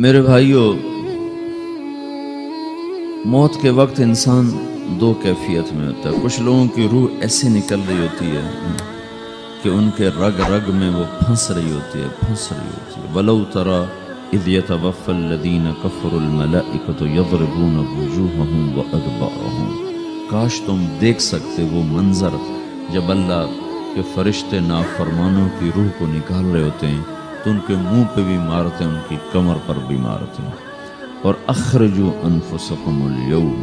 میرے بھائیوں، موت کے وقت انسان دو کیفیت میں ہوتا ہے۔ کچھ لوگوں کی روح ایسے نکل رہی ہوتی ہے کہ ان کے رگ رگ میں وہ پھنس رہی ہوتی ہے وَلَوْ تَرَى إِذْ يَتَوَفَّى الَّذِينَ كَفَرُوا الْمَلَائِكَةُ يَضْرِبُونَ وُجُوهَهُمْ وَأَدْبَارَهُمْ۔ کاش تم دیکھ سکتے وہ منظر جب اللہ کے فرشتے نافرمانوں کی روح کو نکال رہے ہوتے ہیں تو ان کے منہ پہ بھی مارتے ہیں، ان کی کمر پر بھی مارتے ہیں۔ اور اخرجوا انفسکم اليوم،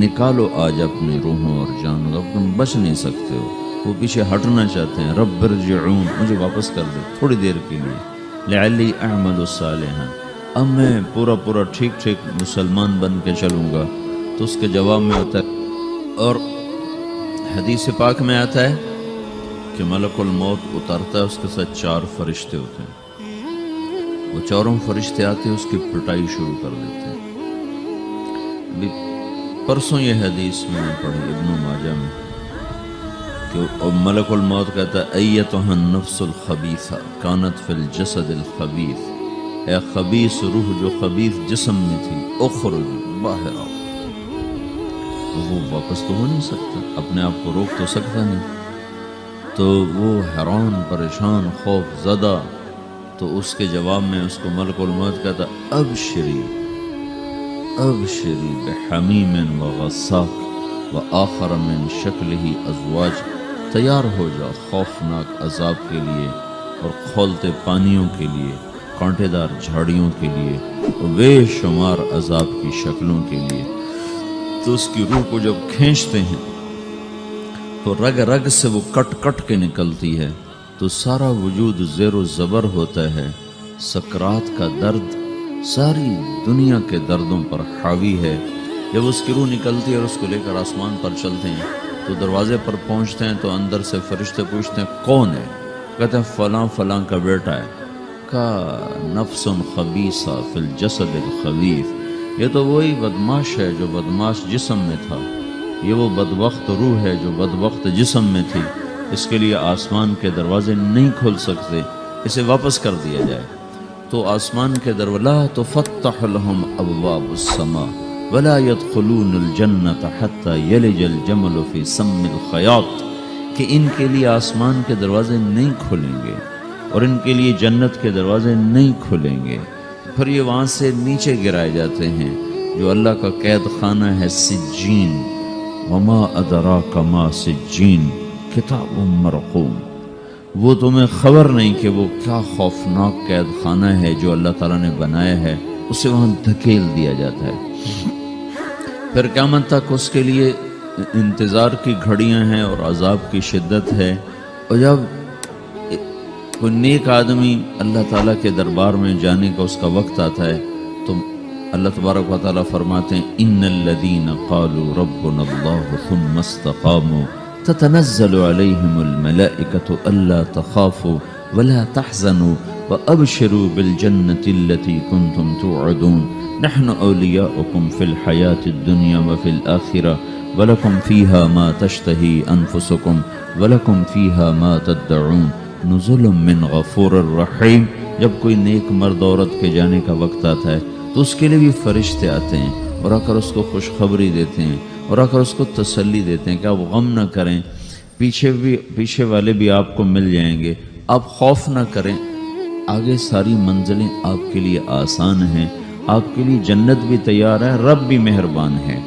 نکالو آج اپنی روحوں اور جانوں، اب تم بچ نہیں سکتے ہو۔ وہ پیچھے ہٹنا چاہتے ہیں، رب ارجعون، مجھے واپس کر دے تھوڑی دیر کے لیے، لعلی اعمل صالحا، اب میں پورا ٹھیک مسلمان بن کے چلوں گا۔ تو اس کے جواب میں ہوتا ہے، اور حدیث پاک میں آتا ہے کہ ملک الموت اترتا ہے، اس کے ساتھ 4 فرشتے ہوتے ہیں۔ وہ 4 فرشتے آتے اس کی پٹائی شروع کر دیتے ہیں۔ ابھی پرسوں یہ حدیث میں نے پڑھی ابن ماجہ میں کہ ملک الموت کہتا ہے ایتھا النفس الخبیثہ کانت فی الجسد الخبیث، اے خبیث روح جو خبیث جسم میں تھی، اخرج، باہر آؤ۔ وہ واپس تو ہو نہیں سکتا، اپنے آپ کو روک تو سکتا نہیں، تو وہ حیران پریشان خوف زدہ، تو اس کے جواب میں اس کو ملک الموت کہتا ابشری بحمیم وغساق وآخر من شکلہ ازواج، تیار ہو جا خوفناک عذاب کے لیے اور کھولتے پانیوں کے لیے، کانٹے دار جھاڑیوں کے لیے اور بے شمار عذاب کی شکلوں کے لیے۔ تو اس کی روح کو جب کھینچتے ہیں تو رگ رگ سے وہ کٹ کے نکلتی ہے، تو سارا وجود زیر و زبر ہوتا ہے، سکرات کا درد ساری دنیا کے دردوں پر حاوی ہے۔ جب اس کی روح نکلتی ہے اور اس کو لے کر آسمان پر چلتے ہیں تو دروازے پر پہنچتے ہیں تو اندر سے فرشتے پوچھتے ہیں کون ہے؟ کہتے ہیں فلاں کا بیٹا ہے۔ کہا نفس خبیثہ فی الجسد الخبیث، یہ تو وہی بدماش ہے جو بدماش جسم میں تھا، یہ وہ بدبخت روح ہے جو بدبخت جسم میں تھی، اس کے لیے آسمان کے دروازے نہیں کھل سکتے، اسے واپس کر دیا جائے۔ تو آسمان کے دروازے لا تفتح لهم ابواب السماء ولا يدخلون الجنة حتى يلج الجمل في سم الخياط، کہ ان کے لیے آسمان کے دروازے نہیں کھلیں گے اور ان کے لیے جنت کے دروازے نہیں کھلیں گے، پھر یہ وہاں سے نیچے گرائے جاتے ہیں جو اللہ کا قید خانہ ہے سجین۔ وما ادراک ما سجین کتاب مرقوم، وہ تمہیں خبر نہیں کہ وہ کیا خوفناک قید خانہ ہے جو اللہ تعالیٰ نے بنایا ہے، اسے وہاں دھکیل دیا جاتا ہے۔ پھر قیامت تک اس کے لیے انتظار کی گھڑیاں ہیں اور عذاب کی شدت ہے۔ اور جب کوئی نیک آدمی اللہ تعالیٰ کے دربار میں جانے کا اس کا وقت آتا ہے تو اللہ تبارک و تعالیٰ فرماتے ہیں ان الذین قالوا ربنا اللہ ثم استقاموا تتنزل علیہم الملائکۃ الا تخافوا ولا تحزنوا وابشروا بالجنة التي كنتم توعدون نحن اولیاؤکم فی الحیاة الدنیا وفی الآخرہ ولکم فیہا ما تشتہی انفسکم ولکم فیہا ما تدعون نزل من غفور الرحیم۔ جب کوئی نیک مرد عورت کے جانے کا وقت آتا ہے تو اس کے لیے بھی فرشتے آتے ہیں اور آ کر اس کو خوشخبری دیتے ہیں اور آ کر اس کو تسلی دیتے ہیں کہ آپ غم نہ کریں، پیچھے والے بھی آپ کو مل جائیں گے، آپ خوف نہ کریں، آگے ساری منزلیں آپ کے لیے آسان ہیں، آپ کے لیے جنت بھی تیار ہے، رب بھی مہربان ہے۔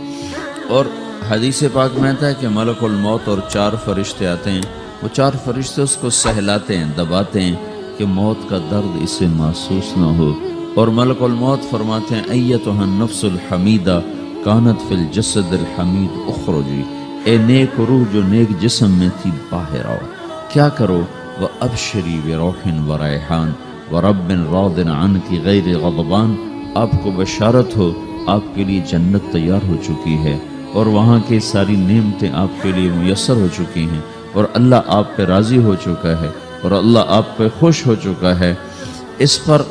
اور حدیث پاک میں آتا ہے کہ ملک الموت اور 4 فرشتے آتے ہیں، وہ 4 فرشتے اس کو سہلاتے ہیں، دباتے ہیں کہ موت کا درد اسے محسوس نہ ہو۔ اور ملک الموت فرماتے ہیں ایتھا النفس الحمیدہ کانت فی الجسد الحمید اخرجی، اے نیک روح جو نیک جسم میں تھی باہر آؤ۔ کیا کرو؟ وابشری بروح وریحان ورب راض عنک غیر غضبان، آپ کو بشارت ہو آپ کے لیے جنت تیار ہو چکی ہے اور وہاں کی ساری نعمتیں آپ کے لیے میسر ہو چکی ہیں اور اللہ آپ پہ راضی ہو چکا ہے اور اللہ آپ پہ خوش ہو چکا ہے۔ اس پر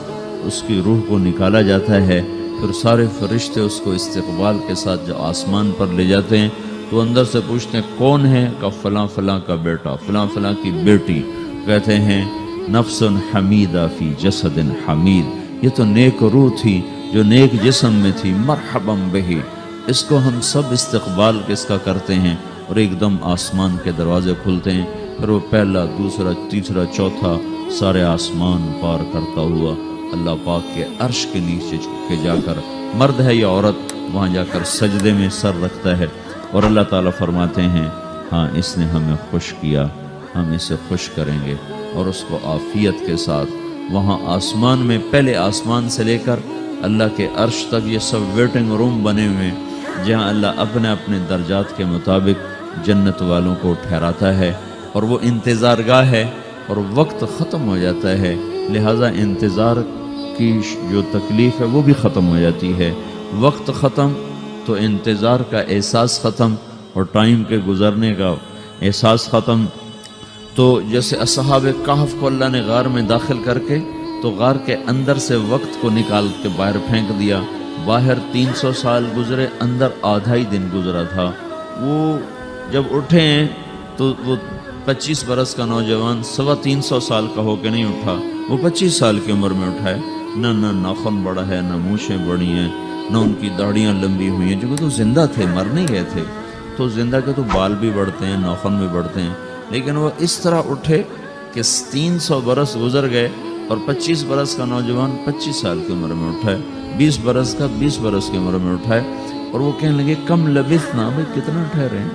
اس کی روح کو نکالا جاتا ہے، پھر سارے فرشتے اس کو استقبال کے ساتھ جو آسمان پر لے جاتے ہیں تو اندر سے پوچھتے ہیں کون ہے؟ کہ فلاں کا بیٹا، فلاں کی بیٹی۔ کہتے ہیں نفس حمیدہ فی جسد حمید، یہ تو نیک روح تھی جو نیک جسم میں تھی، مرحباً بہی، اس کو ہم سب استقبال کس کا کرتے ہیں، اور ایک دم آسمان کے دروازے کھلتے ہیں، پھر وہ پہلا، دوسرا، تیسرا، چوتھا سارے آسمان پار کرتا ہوا اللہ پاک کے عرش کے نیچے جھک کے جا کر، مرد ہے یا عورت، وہاں جا کر سجدے میں سر رکھتا ہے، اور اللہ تعالیٰ فرماتے ہیں ہاں اس نے ہمیں خوش کیا، ہم اسے خوش کریں گے، اور اس کو عافیت کے ساتھ وہاں آسمان میں، پہلے آسمان سے لے کر اللہ کے عرش تک یہ سب ویٹنگ روم بنے ہوئے ہیں، جہاں اللہ اپنے اپنے درجات کے مطابق جنت والوں کو ٹھہراتا ہے، اور وہ انتظار گاہ ہے، اور وقت ختم ہو جاتا ہے، لہٰذا انتظار کی جو تکلیف ہے وہ بھی ختم ہو جاتی ہے، وقت ختم تو انتظار کا احساس ختم، اور ٹائم کے گزرنے کا احساس ختم۔ تو جیسے اصحاب کہف کو اللہ نے غار میں داخل کر کے تو غار کے اندر سے وقت کو نکال کے باہر پھینک دیا، باہر 300 سال گزرے، اندر آدھا ہی دن گزرا تھا۔ وہ جب اٹھے ہیں تو وہ 25 برس کا نوجوان 325 سال کا ہو کے نہیں اٹھا، وہ 25 سال کی عمر میں اٹھا ہے، نہ ناخن بڑا ہے، نہ مونچھیں بڑی ہیں، نہ ان کی داڑیاں لمبی ہوئی ہیں، جو کہ تو زندہ تھے، مر نہیں گئے تھے، تو زندہ کے تو بال بھی بڑھتے ہیں، ناخن بھی بڑھتے ہیں، لیکن وہ اس طرح اٹھے کہ 300 برس گزر گئے، اور 25 برس کا نوجوان 25 سال کی عمر میں اٹھا ہے، 20 برس کا 20 برس کی عمر میں اٹھا ہے، اور وہ کہنے لگے کم لبثنا، بھائی کتنا ٹھہرے ہیں،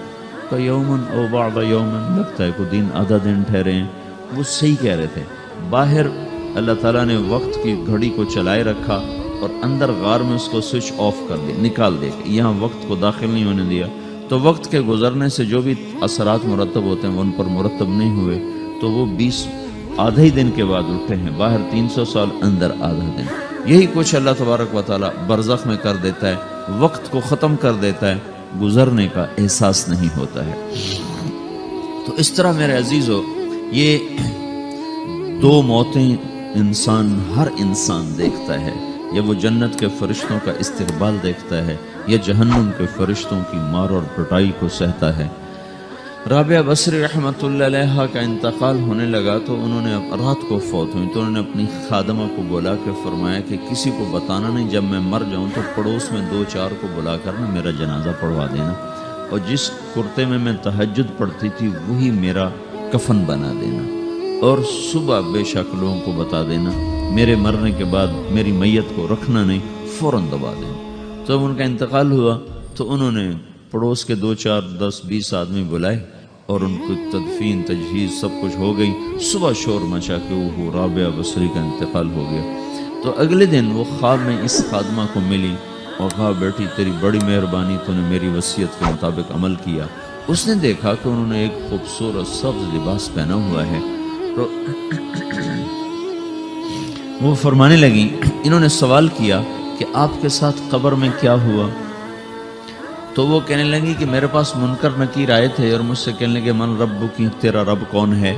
کہ یومن او بعد یومن، لگتا ہے کوئی دن آدھا دن ٹھہرے ہیں۔ وہ صحیح کہہ رہے تھے، باہر اللہ تعالیٰ نے وقت کی گھڑی کو چلائے رکھا، اور اندر غار میں اس کو سوئچ آف کر دیا، نکال دیا، یہاں وقت کو داخل نہیں ہونے دیا، تو وقت کے گزرنے سے جو بھی اثرات مرتب ہوتے ہیں وہ ان پر مرتب نہیں ہوئے، تو وہ 20 آدھے ہی دن کے بعد اٹھے ہیں، باہر 300 سال، اندر آدھا دن۔ یہی کچھ اللہ تبارک و تعالیٰ برزخ میں کر دیتا ہے، وقت کو ختم کر دیتا ہے، گزرنے کا احساس نہیں ہوتا ہے۔ تو اس طرح میرے عزیزو، یہ دو موتیں ہر انسان دیکھتا ہے، یا وہ جنت کے فرشتوں کا استقبال دیکھتا ہے، یا جہنم کے فرشتوں کی مار اور پٹائی کو سہتا ہے۔ رابعہ بصری رحمۃ اللہ علیہ کا انتقال ہونے لگا تو انہوں نے رات کو فوت ہوئی، تو انہوں نے اپنی خادمہ کو بلا کے فرمایا کہ کسی کو بتانا نہیں، جب میں مر جاؤں تو پڑوس میں 2-4 کو بلا کر نا میرا جنازہ پڑھوا دینا، اور جس کرتے میں تہجد پڑھتی تھی وہی میرا کفن بنا دینا، اور صبح بے شک لوگوں کو بتا دینا، میرے مرنے کے بعد میری میت کو رکھنا نہیں، فوراً دبا دینا۔ جب ان کا انتقال ہوا تو انہوں نے پڑوس کے 2-4-10-20 آدمی بلائے، اور ان کو تدفین تجہیز سب کچھ ہو گئی، صبح شور مچا کہ وہ رابعہ بصری کا انتقال ہو گیا۔ تو اگلے دن وہ خواب میں اس خادمہ کو ملی اور کہا بیٹی تیری بڑی مہربانی، تو نے میری وصیت کے مطابق عمل کیا۔ اس نے دیکھا کہ انہوں نے ایک خوبصورت سبز لباس پہنا ہوا ہے، تو وہ فرمانے لگی، انہوں نے سوال کیا کہ آپ کے ساتھ قبر میں کیا ہوا؟ تو وہ کہنے لگی کہ میرے پاس منکر نکیر آئے تھے اور مجھ سے کہنے لگے من رب کی، تیرا رب کون ہے؟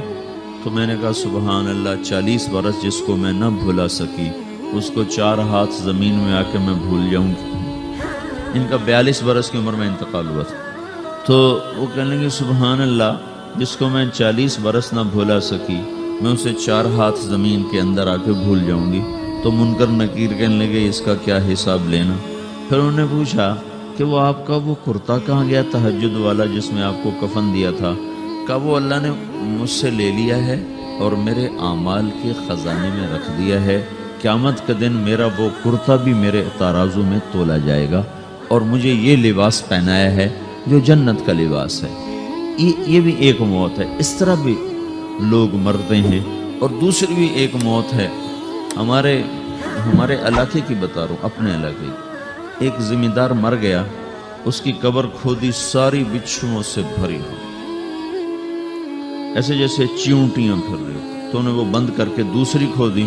تو میں نے کہا سبحان اللہ، 40 برس جس کو میں نہ بھلا سکی اس کو 4 ہاتھ زمین میں آ کے میں بھول جاؤں گی۔ ان کا 42 برس کی عمر میں انتقال ہوا تھا۔ تو وہ کہنے لگے سبحان اللہ، جس کو میں 40 برس نہ بھولا سکی میں اسے 4 ہاتھ زمین کے اندر آ کے بھول جاؤں گی۔ تو منکر نکیر کہنے لگے اس کا کیا حساب لینا؟ پھر انہوں نے پوچھا کہ وہ آپ کا وہ کرتا کہاں گیا تہجد والا جس میں آپ کو کفن دیا تھا؟ کہا وہ اللہ نے مجھ سے لے لیا ہے اور میرے اعمال کے خزانے میں رکھ دیا ہے، قیامت کے دن میرا وہ کرتا بھی میرے ترازو میں تولا جائے گا، اور مجھے یہ لباس پہنایا ہے جو جنت کا لباس ہے۔ یہ بھی ایک موت ہے، اس طرح بھی لوگ مرتے ہیں۔ اور دوسری بھی ایک موت ہے، ہمارے علاقے کی بتا رہا ہوں، اپنے علاقے کی۔ ایک ذمہ دار مر گیا، اس کی قبر کھودی، ساری بچھوؤں سے بھری ہو، ایسے جیسے چیونٹیاں پھر رہی ہو، تو انہیں وہ بند کر کے دوسری کھودی،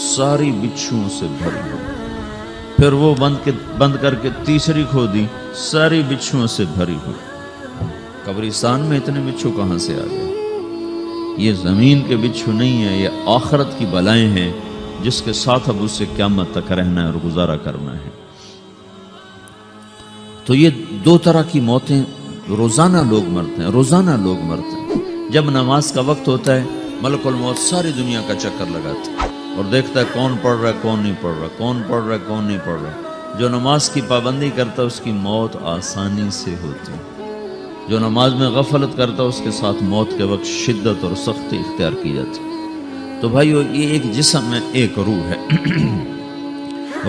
ساری بچھوؤں سے بھری ہو، پھر وہ بند کر کے تیسری کھودی، ساری بچھوؤں سے بھری ہو۔ قبرستان میں اتنے بچھو کہاں سے آ گئے؟ یہ زمین کے بچھو نہیں ہیں، یہ آخرت کی بلائیں ہیں جس کے ساتھ اب اسے قیامت تک رہنا ہے اور گزارا کرنا ہے۔ تو یہ 2 طرح کی موتیں روزانہ لوگ مرتے ہیں، روزانہ لوگ مرتے ہیں۔ جب نماز کا وقت ہوتا ہے ملک الموت ساری دنیا کا چکر لگاتے ہیں، اور دیکھتا ہے کون پڑھ رہا ہے کون نہیں پڑھ رہا، کون پڑھ رہا ہے کون نہیں پڑھ رہا۔ جو نماز کی پابندی کرتا ہے اس کی موت آسانی سے ہوتی ہے، جو نماز میں غفلت کرتا ہے اس کے ساتھ موت کے وقت شدت اور سختی اختیار کی جاتی ہے۔ تو بھائیو، یہ ایک جسم ہے، ایک روح ہے۔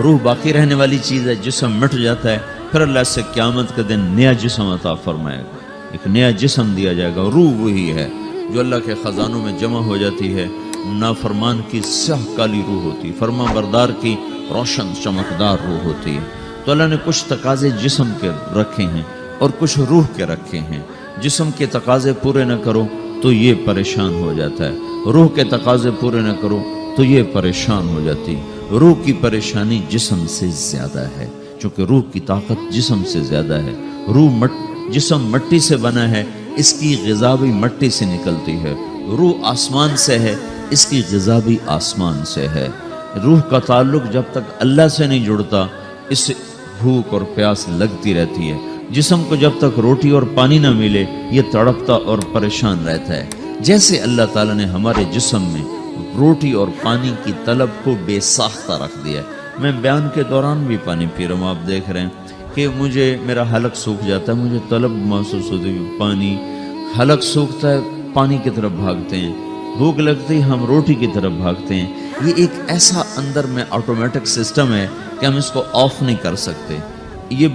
روح باقی رہنے والی چیز ہے، جسم مٹ جاتا ہے، پھر اللہ سے قیامت کے دن نیا جسم عطا فرمائے گا، ایک نیا جسم دیا جائے گا۔ روح وہی ہے جو اللہ کے خزانوں میں جمع ہو جاتی ہے۔ نافرمان کی سیاہ کالی روح ہوتی ہے، فرما بردار کی روشن چمکدار روح ہوتی ہے۔ تو اللہ نے کچھ تقاضے جسم کے رکھے ہیں اور کچھ روح کے رکھے ہیں۔ جسم کے تقاضے پورے نہ کرو تو یہ پریشان ہو جاتا ہے، روح کے تقاضے پورے نہ کرو تو یہ پریشان ہو جاتی ہے۔ روح کی پریشانی جسم سے زیادہ ہے، چونکہ روح کی طاقت جسم سے زیادہ ہے۔ جسم مٹی سے بنا ہے، اس کی غذا بھی مٹی سے نکلتی ہے۔ روح آسمان سے ہے، اس کی غذا بھی آسمان سے ہے۔ روح کا تعلق جب تک اللہ سے نہیں جڑتا، اس سے بھوک اور پیاس لگتی رہتی ہے۔ جسم کو جب تک روٹی اور پانی نہ ملے یہ تڑپتا اور پریشان رہتا ہے۔ جیسے اللہ تعالیٰ نے ہمارے جسم میں روٹی اور پانی کی طلب کو بے ساختہ رکھ دیا ہے۔ میں بیان کے دوران بھی پانی پی رہا ہوں، آپ دیکھ رہے ہیں کہ میرا حلق سوکھ جاتا ہے، مجھے طلب محسوس ہوتی ہے پانی، حلق سوکھتا ہے پانی کی طرف بھاگتے ہیں، بھوک لگتی ہم روٹی کی طرف بھاگتے ہیں۔ یہ ایک ایسا اندر میں آٹومیٹک سسٹم ہے کہ ہم اس کو آف نہیں کر سکتے۔ یہ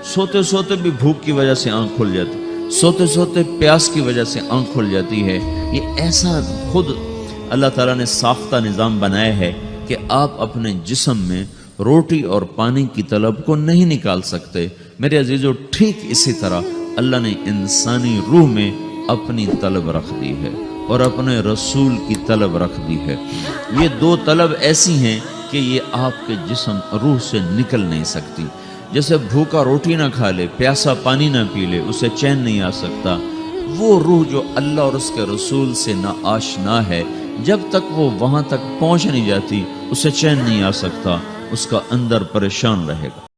سوتے سوتے بھی بھوک کی وجہ سے آنکھ کھل جاتی، سوتے سوتے پیاس کی وجہ سے آنکھ کھل جاتی ہے۔ یہ ایسا خود اللہ تعالیٰ نے ساختہ نظام بنایا ہے کہ آپ اپنے جسم میں روٹی اور پانی کی طلب کو نہیں نکال سکتے۔ میرے عزیزو، ٹھیک اسی طرح اللہ نے انسانی روح میں اپنی طلب رکھ دی ہے اور اپنے رسول کی طلب رکھ دی ہے۔ یہ دو طلب ایسی ہیں کہ یہ آپ کے جسم روح سے نکل نہیں سکتی۔ جیسے بھوکا روٹی نہ کھا لے، پیاسا پانی نہ پی لے، اسے چین نہیں آ سکتا۔ وہ روح جو اللہ اور اس کے رسول سے نا آشنا ہے، جب تک وہ وہاں تک پہنچ نہیں جاتی اسے چین نہیں آ سکتا، اس کا اندر پریشان رہے گا۔